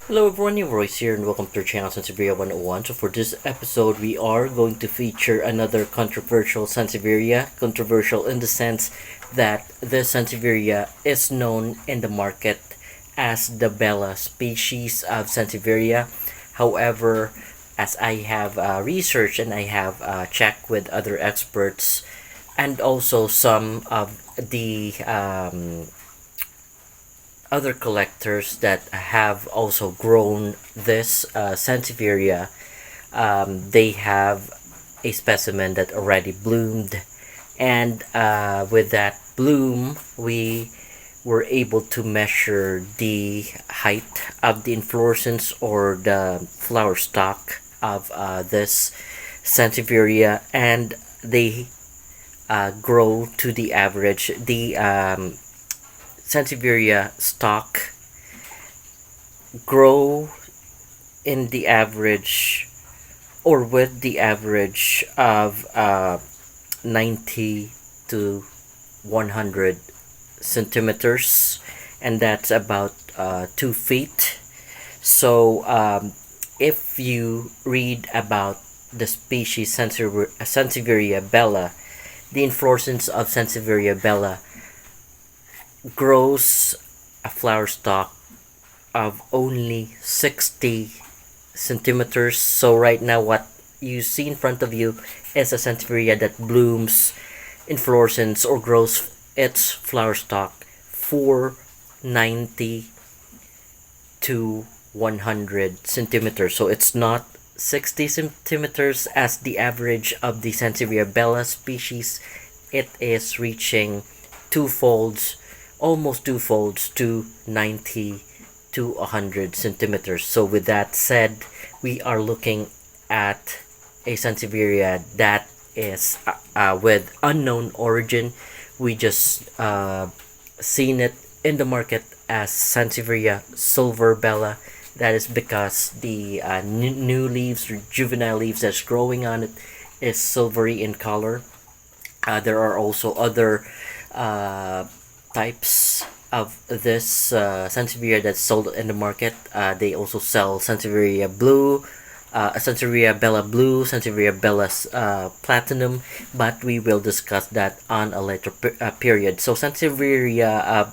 Hello everyone, your Royce here and welcome to our channel Sansevieria 101. So for this episode, we are going to feature another controversial Sansevieria. Controversial in the sense that this Sansevieria is known in the market as the Bella species of Sansevieria. However, as I have researched and I have checked with other experts and also some of the other collectors that have also grown this Sansevieria, they have a specimen that already bloomed, and with that bloom, we were able to measure the height of the inflorescence or the flower stalk of this Sansevieria, and they grow to the average. The Sansevieria stock grow in the average or with the average of 90 to 100 centimeters, and that's about 2 feet. So if you read about the species Sansevieria bella, the inflorescence of Sansevieria bella grows a flower stalk of only 60 centimeters. So right now what you see in front of you is a Sansevieria that blooms inflorescence or grows its flower stalk for 90 to 100 centimeters. So it's not 60 centimeters as the average of the Sansevieria bella species. It is reaching two folds, almost two folds to 90 to 100 centimeters. So with that said, we are looking at a Sansevieria that is with unknown origin. We just seen it in the market as Sansevieria silver bella. That is because the new leaves or juvenile leaves that's growing on it is silvery in color. There are also other types of this Sansevieria that's sold in the market. They also sell Sansevieria blue, Sansevieria bella blue, Sansevieria bella platinum, but we will discuss that on a later period. So Sansevieria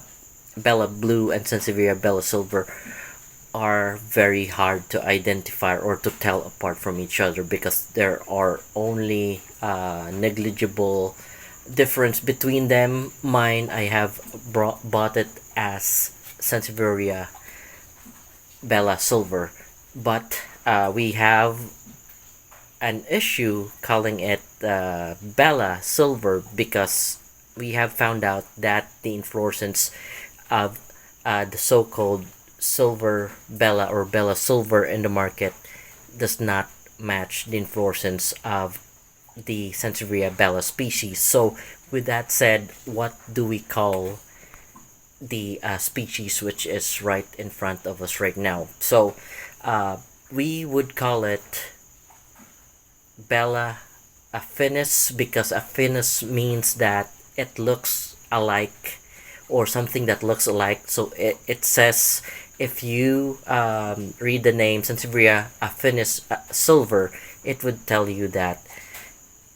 bella blue and Sansevieria bella silver are very hard to identify or to tell apart from each other because there are only negligible difference between them. Mine, I have bought it as Sansevieria bella silver, but we have an issue calling it bella silver because we have found out that the inflorescence of the so-called silver bella or bella silver in the market does not match the inflorescence of the Sansevieria bella species. So with that said, what do we call the species which is right in front of us right now? So we would call it bella affinis because affinis means that it looks alike or something that looks alike. So it says, if you read the name Sansevieria affinis silver, it would tell you that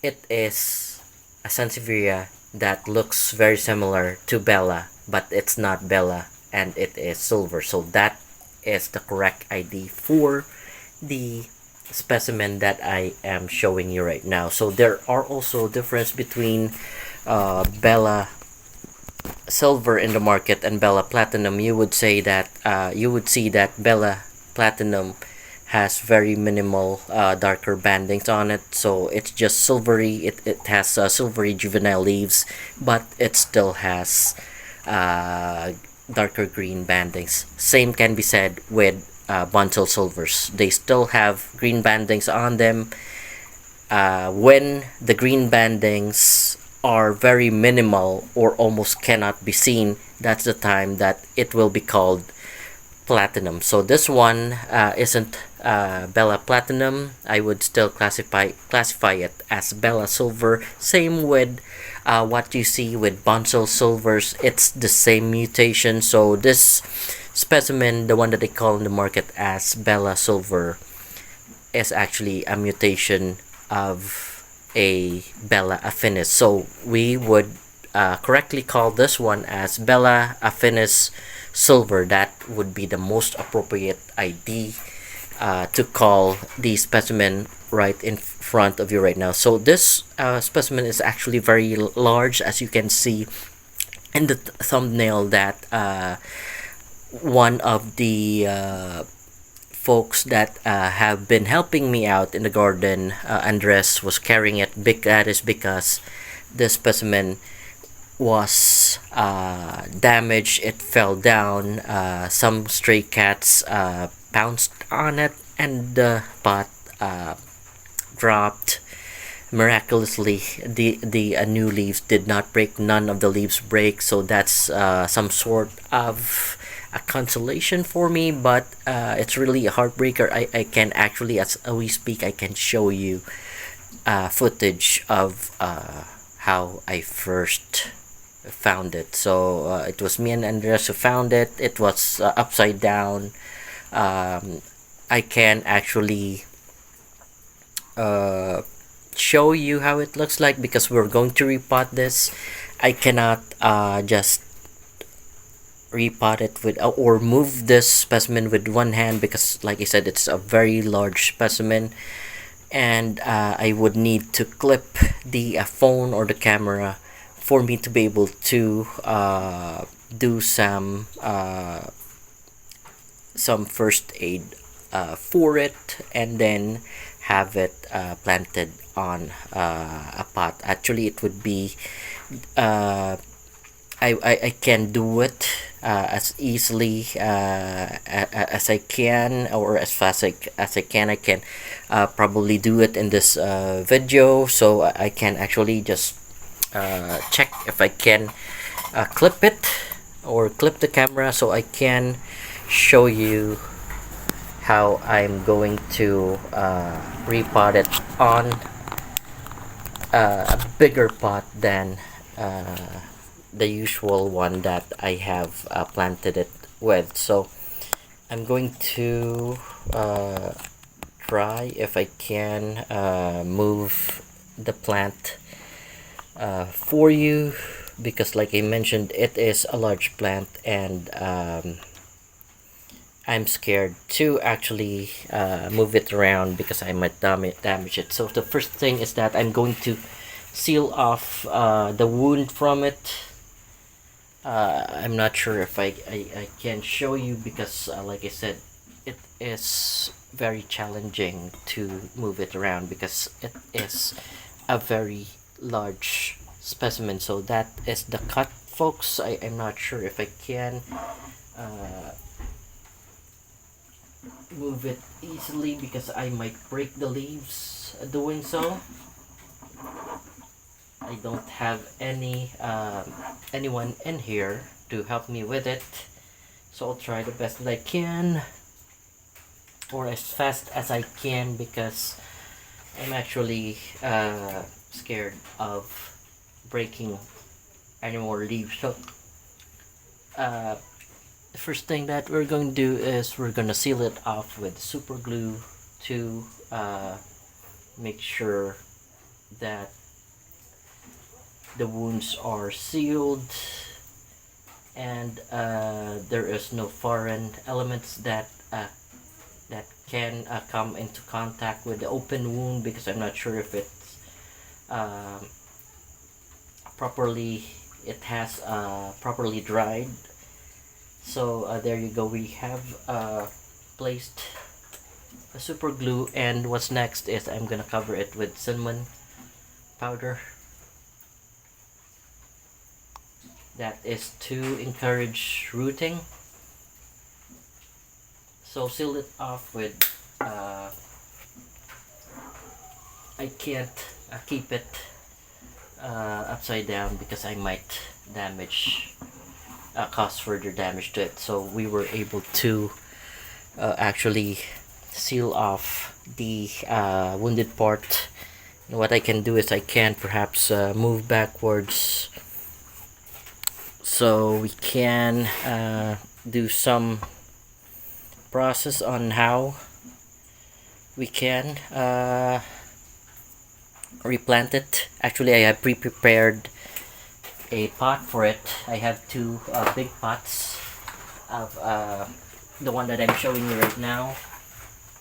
it is a Sansevieria that looks very similar to bella, but it's not bella and it is silver. So that is the correct ID for the specimen that I am showing you right now. So there are also difference between bella silver in the market and bella platinum. You would say that you would see that bella platinum has very minimal darker bandings on it, so it's just silvery. It has silvery juvenile leaves, but it still has darker green bandings. Same can be said with buntel silvers. They still have green bandings on them. When the green bandings are very minimal or almost cannot be seen, that's the time that it will be called platinum. So this one isn't Bella Platinum. I would still classify it as Bella Silver. Same with what you see with Bonsall Silvers. It's the same mutation. So this specimen, the one that they call in the market as Bella Silver, is actually a mutation of a Bella affinis. So we would correctly call this one as Bella affinis Silver. That would be the most appropriate ID to call the specimen right in front of you right now. So this specimen is actually very large, as you can see in the thumbnail that one of the folks that have been helping me out in the garden, Andres, was carrying it. That is because the specimen was damaged. It fell down. Some stray cats pounced on it, and the pot dropped. Miraculously, the new leaves did not break. None of the leaves break. So that's some sort of a consolation for me, but it's really a heartbreaker. I can actually, as we speak, I can show you footage of how I first found it. So it was me and Andres who found it. It was upside down. I can actually show you how it looks like because we're going to repot this. I cannot just repot it with or move this specimen with one hand because, like I said, it's a very large specimen, and I would need to clip the phone or the camera for me to be able to do some first aid for it, and then have it planted on a pot. Actually, it would be I can do it as easily as I can, or as fast as I can. I can probably do it in this video, so I can actually just check if I can clip it or clip the camera so I can show you how I'm going to repot it on a bigger pot than the usual one that I have planted it with. So I'm going to try if I can move the plant for you, because like I mentioned, it is a large plant, and I'm scared to actually move it around because I might damage it. So the first thing is that I'm going to seal off the wound from it. I'm not sure if I can show you because like I said, it is very challenging to move it around because it is a very large specimen. So that is the cut, folks. I'm not sure if I can move it easily because I might break the leaves doing so. I don't have anyone in here to help me with it, so I'll try the best that I can, or as fast as I can, because I'm actually scared of breaking any more leaves. So the first thing that we're going to do is we're going to seal it off with super glue to make sure that the wounds are sealed and there is no foreign elements that can come into contact with the open wound, because I'm not sure if it's properly dried. So there you go, we have placed a super glue, and what's next is I'm gonna cover it with cinnamon powder. That is to encourage rooting. So seal it off with I can't keep it upside down because I might cause further damage to it. So we were able to actually seal off the wounded part. And what I can do is I can perhaps move backwards so we can do some process on how we can replant it. Actually, I have pre-prepared a pot for it. I have two big pots of the one that I'm showing you right now.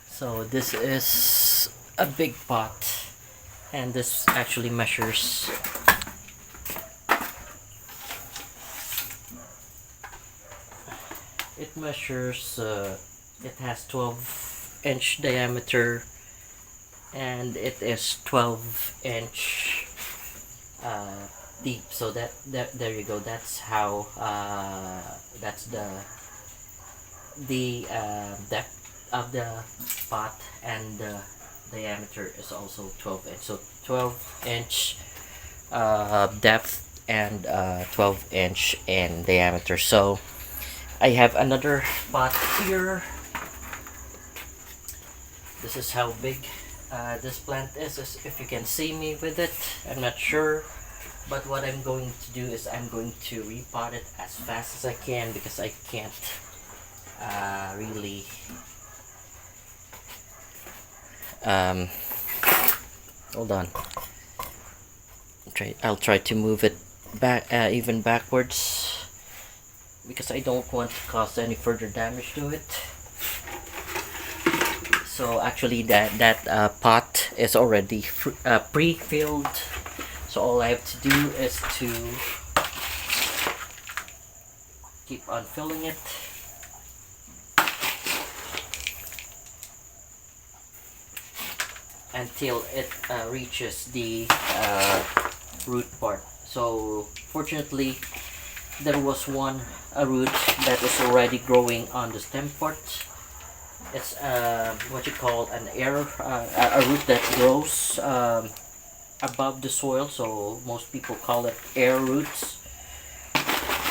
So this is a big pot, and this actually measures it has 12-inch diameter, and it is 12-inch deep. So that there you go. That's how that's the depth of the pot, and the diameter is also 12-inch. So 12-inch depth and 12-inch in diameter. So I have another pot here. This is how big this plant is, if you can see me with it. I'm not sure, but what I'm going to do is I'm going to repot it as fast as I can, because I can't really hold on. I'll try to move it back even backwards, because I don't want to cause any further damage to it. So actually that pot is already pre-filled, so all I have to do is to keep on filling it. Until it reaches the root part. So fortunately, there was one root that is already growing on the stem part. It's what you call an a root that grows above the soil. So most people call it air roots,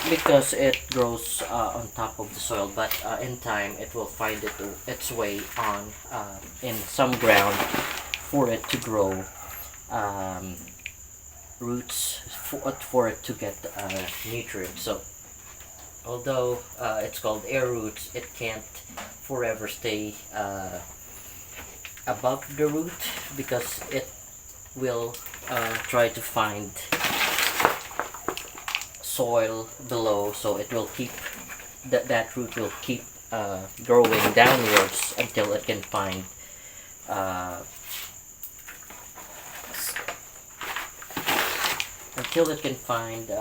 because it grows on top of the soil, but in time it will find its way on in some ground for it to grow roots for it to get nutrients. So although it's called air roots, it can't forever stay above the root, because it will try to find soil below. So it will keep that root will keep growing downwards until it can find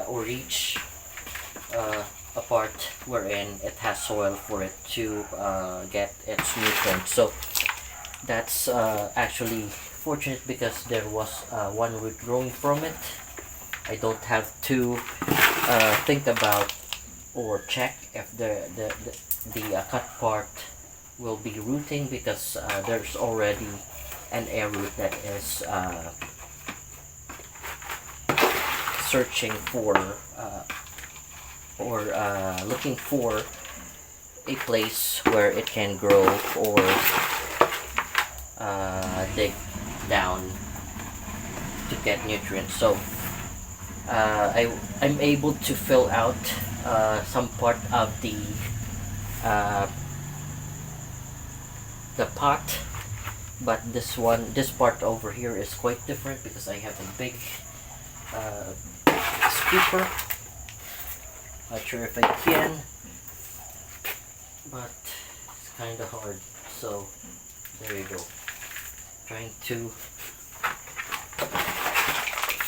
or reach a part wherein it has soil for it to get its nutrients. So that's actually fortunate, because there was one root growing from it. I don't have to think about or check if the cut part will be rooting, because there's already an air root that is searching for or looking for a place where it can grow or dig down to get nutrients. So I'm able to fill out some part of the pot, but this part over here is quite different, because I have a big scooper. Not sure if I can, but it's kind of hard. So there you go. Trying to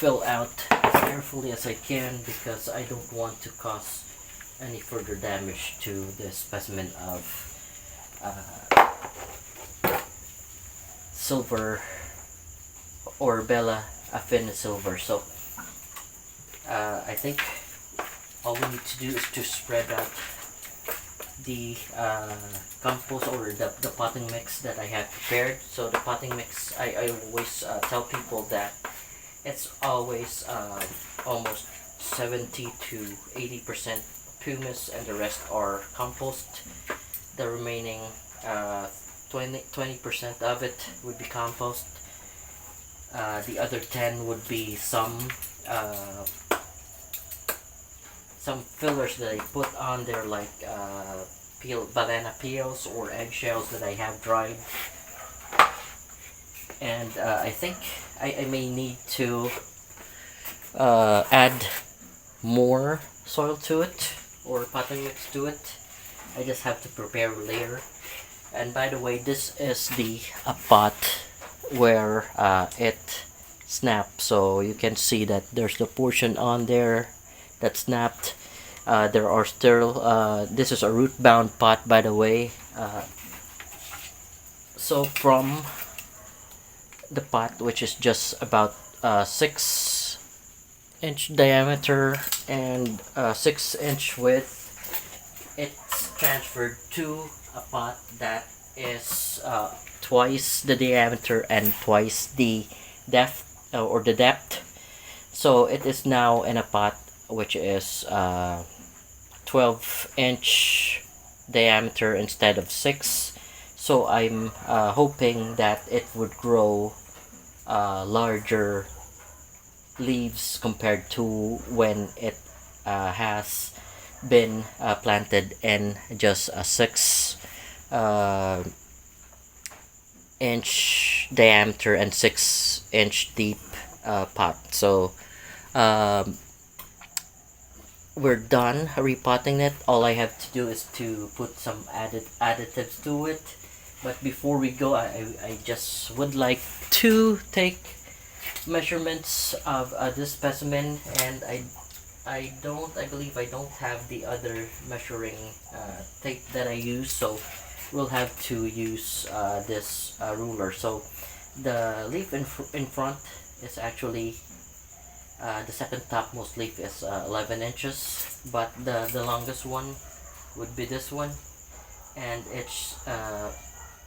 fill out as carefully as I can, because I don't want to cause any further damage to the specimen of silver or Bella affinis silver. So I think all we need to do is to spread out the compost or the potting mix that I have prepared. So the potting mix, I always tell people that it's always almost 70 to 80% humus, and the rest are compost. The remaining 20% of it would be compost. The other 10 would be some fillers that I put on there, like banana peels or eggshells that I have dried. And I think I may need to add more soil to it, or potting mix to it. I just have to prepare later. And by the way, this is the pot where it snapped, so you can see that there's the portion on there that snapped. There are still this is a root bound pot, by the way. So from the pot, which is just about 6-inch diameter and 6-inch width, it's transferred to a pot that is twice the diameter and twice the depth, or the depth. So it is now in a pot which is 12-inch diameter instead of 6. So I'm hoping that it would grow larger leaves compared to when it has been planted in just a 6-inch diameter and 6-inch deep pot. So we're done repotting it. All I have to do is to put some additives to it. But before we go, I just would like to take measurements of this specimen, and I believe I don't have the other measuring tape that I use, so we'll have to use this ruler. So the leaf in front is actually the second topmost leaf is 11 inches, but the longest one would be this one, and it's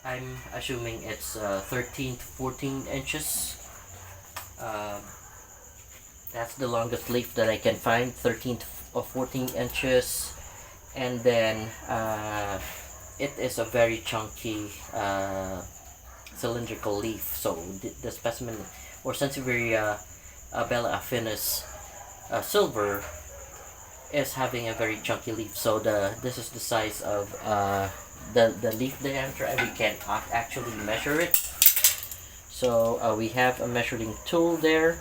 I'm assuming it's 13 to 14 inches. That's the longest leaf that I can find, 13 to 14 inches. And then it is a very chunky cylindrical leaf. So the specimen, or Sansevieria bella affinis silver, is having a very chunky leaf. So this is the size of the leaf diameter, and we can actually measure it. So we have a measuring tool there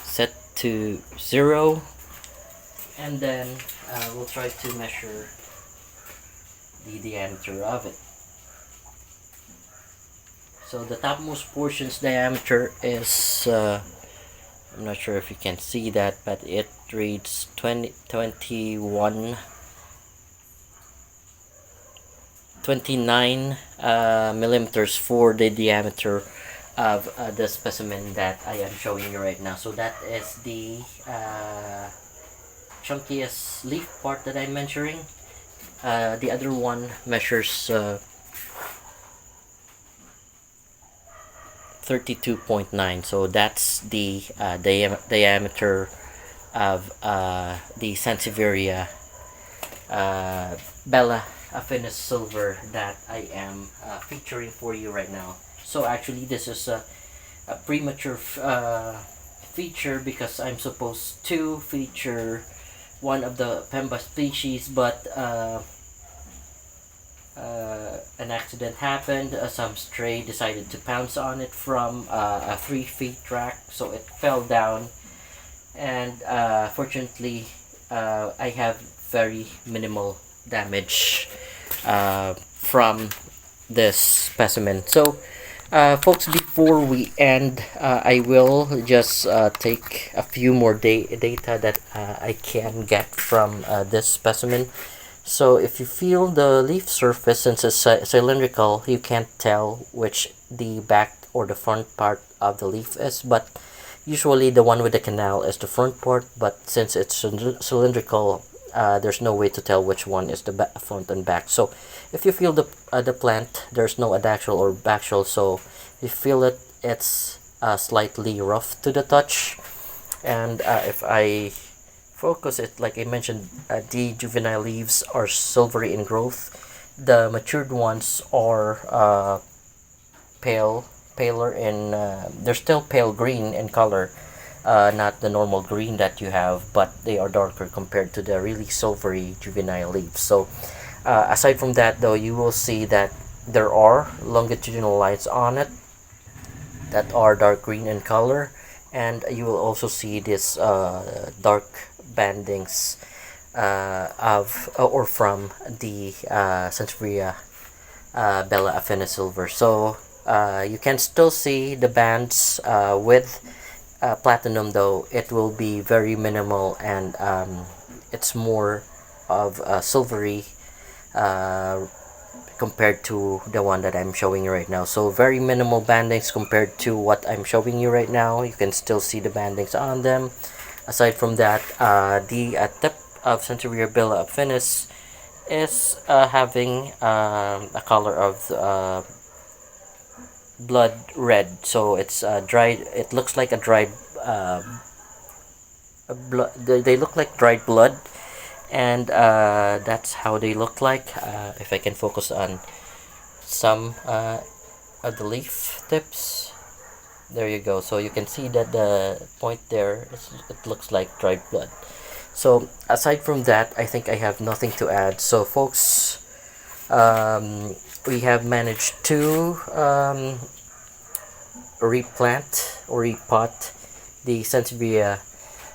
set to 0, and then we'll try to measure the diameter of it. So the topmost portion's diameter is I'm not sure if you can see that, but it reads 29 millimeters for the diameter of the specimen that I am showing you right now. So that is the chunkiest leaf part that I'm measuring. The other one measures 32.9, so that's the diameter of the Sansevieria bella affinis silver that I am featuring for you right now. So actually this is a premature feature, because I'm supposed to feature one of the Pemba species, but an accident happened. Some stray decided to pounce on it from a 3-foot rack, so it fell down, and fortunately I have very minimal damage from this specimen. So folks, before we end, I will just take a few more data that I can get from this specimen. So if you feel the leaf surface, since it's cylindrical, you can't tell which the back or the front part of the leaf is, but usually the one with the canal is the front part, but since it's cylindrical, there's no way to tell which one is the front and back. So if you feel the plant, there's no adaxial or baxial, so if you feel it, it's slightly rough to the touch. And if I focus it, like I mentioned, the juvenile leaves are silvery in growth, The matured ones are paler in they're still pale green in color, not the normal green that you have, but they are darker compared to the really silvery juvenile leaves. So aside from that though, you will see that there are longitudinal lines on it that are dark green in color, and you will also see this dark bandings of or from the Sansevieria Bella affinis silver. So you can still see the bands with platinum, though it will be very minimal, and it's more of a silvery compared to the one that I'm showing you right now. So very minimal bandings compared to what I'm showing you right now. You can still see the bandings on them. Aside from that, the tip of Sansevieria Bella affinis is having a color of blood red. So it's dried. It looks like a dried blood. They look like dried blood, and that's how they look like. If I can focus on some of the leaf tips, there you go. So you can see that the point there it looks like dried blood. So aside from that, I think I have nothing to add. So folks, we have managed to replant or repot the Sansevieria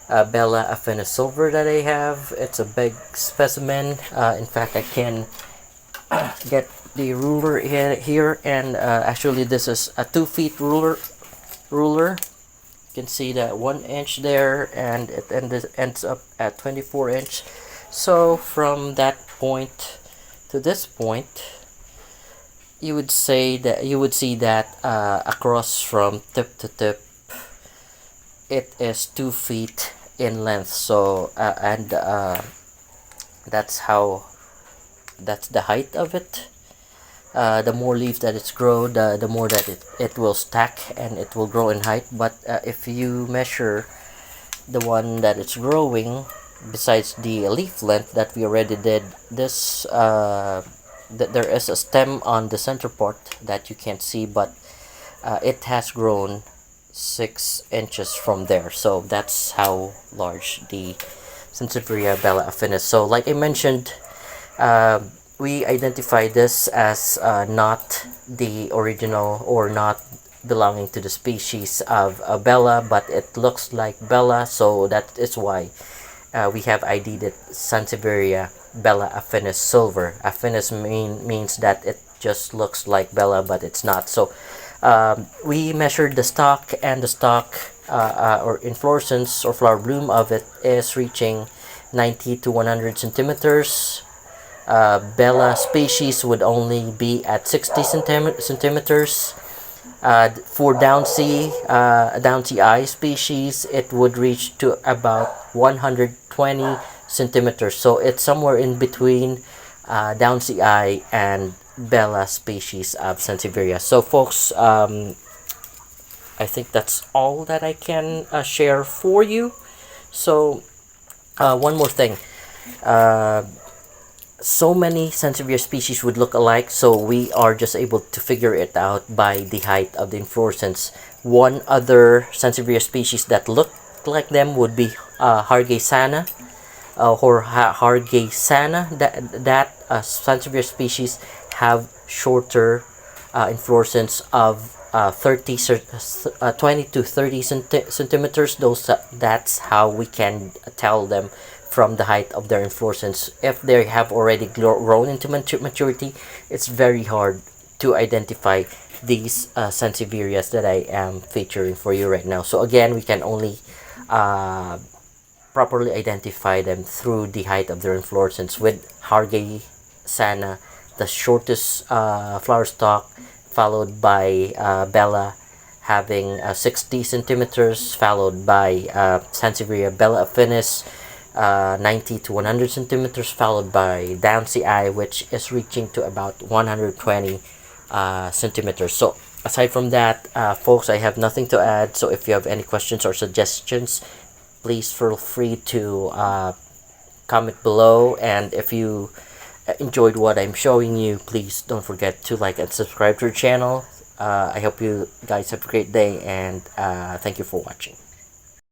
Bella affinis silver that I have. It's a big specimen. In fact, I can get the ruler here, and actually this is a 2 feet ruler. You can see that 1 inch there, and it ends up at 24 inch. So from that point to this point, you would see that across from tip to tip, it is 2 feet in length. So and that's the height of it. The more leaves that it's grow, the more that it will stack and it will grow in height. But if you measure the one that it's growing, besides the leaf length that we already did, this there is a stem on the center part that you can't see, but it has grown 6 inches from there. So that's how large the Sansevieria Bella affinis. So like I mentioned, we identify this as not the original or not belonging to the species of Bella, but it looks like Bella, so that is why we have ID'd it Sansevieria Bella affinis silver. Affinis means that it just looks like Bella, but it's not. So we measured the stalk, and the stalk or inflorescence or flower bloom of it is reaching 90 to 100 centimeters. Bella species would only be at 60 centimeters. For Downsea eye species, it would reach to about 120 centimeters. So it's somewhere in between Downsea eye and Bella species of Sansevieria. So folks, I think that's all that I can share for you. So one more thing. So many Sansevieria species would look alike, so we are just able to figure it out by the height of the inflorescence. One other Sansevieria species that look like them would be Hargeisana or Hargeisana. That Sansevieria species have shorter inflorescence of 20 to 30 centimeters. That's how we can tell them from the height of their inflorescence. If they have already grown into maturity, it's very hard to identify these Sansevierias that I am featuring for you right now. So again, we can only properly identify them through the height of their inflorescence, with Hargeisana, the shortest flower stalk, followed by Bella having 60 centimeters, followed by Sansevieria Bella affinis 90 to 100 centimeters, followed by Downsea eye, which is reaching to about 120 centimeters. So aside from that, folks, I have nothing to add. So if you have any questions or suggestions, please feel free to comment below. And if you enjoyed what I'm showing you, please don't forget to like and subscribe to our channel. I hope you guys have a great day, and thank you for watching.